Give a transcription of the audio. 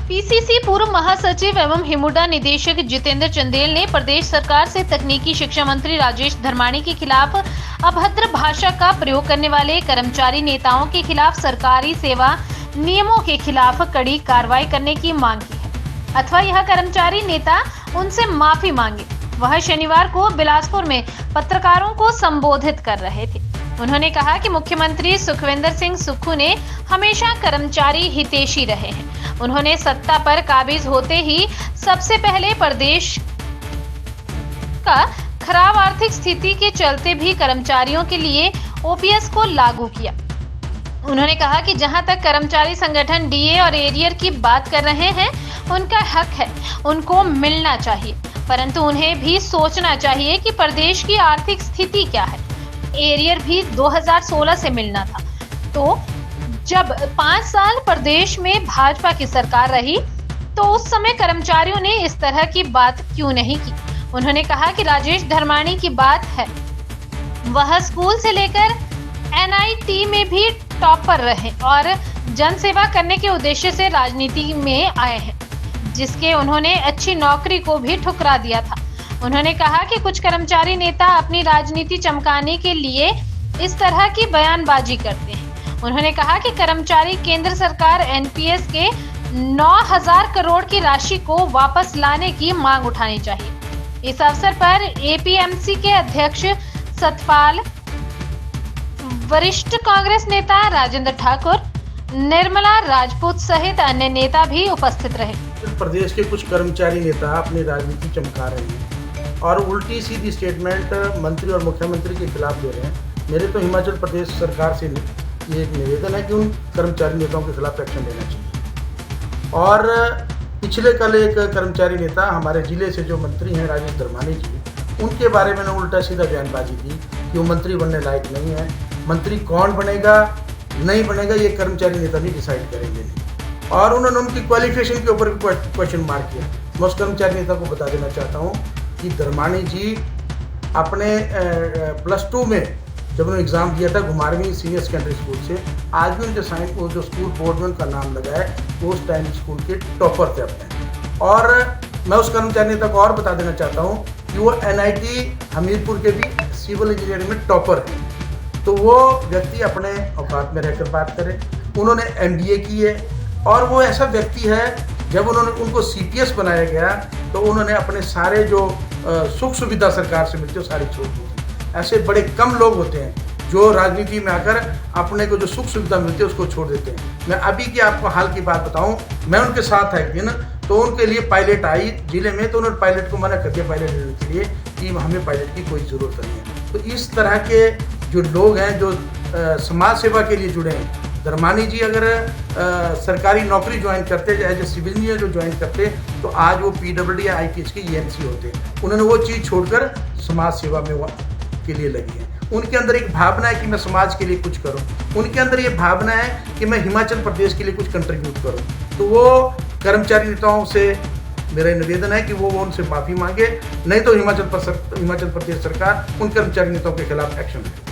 PCC पूर्व महासचिव एवं हिमुडा निदेशक जितेंद्र चंदेल ने प्रदेश सरकार से तकनीकी शिक्षा मंत्री राजेश धर्माणी के खिलाफ अभद्र भाषा का प्रयोग करने वाले कर्मचारी नेताओं के खिलाफ सरकारी सेवा नियमों के खिलाफ कड़ी कार्रवाई करने की मांग की है अथवा यह कर्मचारी नेता उनसे माफी मांगे। वह शनिवार को बिलासपुर में पत्रकारों को संबोधित कर रहे थे। उन्होंने कहा कि मुख्यमंत्री सुखविंदर सिंह सुक्खू ने हमेशा कर्मचारी हितैषी रहे हैं। उन्होंने सत्ता पर काबिज होते ही सबसे पहले प्रदेश का खराब आर्थिक स्थिति के चलते भी कर्मचारियों के लिए ओपीएस को लागू किया। उन्होंने कहा कि जहां तक कर्मचारी संगठन डीए और एरियर की बात कर रहे हैं, उनका हक है, उनको मिलना चाहिए, परंतु उन्हें भी सोचना चाहिए कि प्रदेश की आर्थिक स्थिति क्या है। एरियर भी 2016 से मिलना था। तो जब 5 साल प्रदेश में भाजपा की सरकार रही तो उस समय कर्मचारियों ने इस तरह की बात क्यों नहीं की। उन्होंने कहा कि राजेश धर्माणी की बात है, वह स्कूल से लेकर एनआईटी में भी टॉपर रहे और जन सेवा करने के उद्देश्य से राजनीति में आए हैं, जिसके उन्होंने अच्छी नौकरी को भी ठुकरा दिया था। उन्होंने कहा कि कुछ कर्मचारी नेता अपनी राजनीति चमकाने के लिए इस तरह की बयानबाजी करते हैं। उन्होंने कहा कि कर्मचारी केंद्र सरकार एनपीएस के 9,000 करोड़ की राशि को वापस लाने की मांग उठानी चाहिए। इस अवसर पर एपीएमसी के अध्यक्ष सतपाल, वरिष्ठ कांग्रेस नेता राजेंद्र ठाकुर, निर्मला राजपूत सहित अन्य नेता भी उपस्थित रहे। प्रदेश के कुछ कर्मचारी नेता अपनी राजनीति चमका रहे हैं और उल्टी सीधी स्टेटमेंट मंत्री और मुख्यमंत्री के खिलाफ दे रहे हैं। मेरे तो हिमाचल प्रदेश सरकार से ये एक निवेदन है कि उन कर्मचारी नेताओं के खिलाफ एक्शन लेना चाहिए। और पिछले कल एक कर्मचारी नेता हमारे जिले से जो मंत्री हैं राजेश धर्माणी जी, उनके बारे में उल्टा सीधा बयानबाजी की कि वो मंत्री बनने लायक नहीं है। मंत्री कौन बनेगा नहीं बनेगा ये कर्मचारी नेता भी डिसाइड करेंगे। और उन्होंने उनकी क्वालिफिकेशन के ऊपर भी क्वेश्चन मार्क किया। मैं उस कर्मचारी नेता को बता देना चाहता हूँ कि धर्माणी जी अपने +2 में जब उन्होंने एग्ज़ाम दिया था घुमारवीं सीनियर सेकेंडरी स्कूल से, आज भी उनके साइन वो जो स्कूल बोर्ड में उनका नाम लगा है, वो उस टाइम स्कूल के टॉपर थे अपने। और मैं उस कर्मचारी नेता को और बता देना चाहता हूँ कि वो एनआईटी हमीरपुर के भी सिविल इंजीनियरिंग में टॉपर हैं। तो वो व्यक्ति अपने औकात में रहकर बात करें। उन्होंने MBA की है और वो ऐसा व्यक्ति है, जब उनको CPS बनाया गया तो उन्होंने अपने सारे जो सुख सुविधा सरकार से मिलती है सारी छोड़ दी। ऐसे बड़े कम लोग होते हैं जो राजनीति में आकर अपने को जो सुख सुविधा मिलती है उसको छोड़ देते हैं। मैं अभी की आपको हाल की बात बताऊं, मैं उनके साथ था एक दिन, तो उनके लिए पायलट आई जिले में, तो उन्होंने पायलट को मना कर दिया पायलट लेने के लिए कि हमें पायलट की कोई ज़रूरत नहीं है। तो इस तरह के जो लोग हैं जो समाज सेवा के लिए जुड़े हैं, धर्माणी जी अगर सरकारी नौकरी ज्वाइन करते एज ए सिविल इंजीनियर जो ज्वाइन करते तो आज वो PWD या IPS के ENC होते। उन्होंने वो चीज़ छोड़कर समाज सेवा में के लिए लगी है। उनके अंदर एक भावना है कि मैं समाज के लिए कुछ करूं। उनके अंदर ये भावना है कि मैं हिमाचल प्रदेश के लिए कुछ कंट्रीब्यूट करूं। तो वो कर्मचारी नेताओं से मेरा निवेदन है कि वो उनसे माफ़ी मांगे, नहीं तो हिमाचल प्रदेश सरकार उन कर्मचारी नेताओं के खिलाफ एक्शन ले।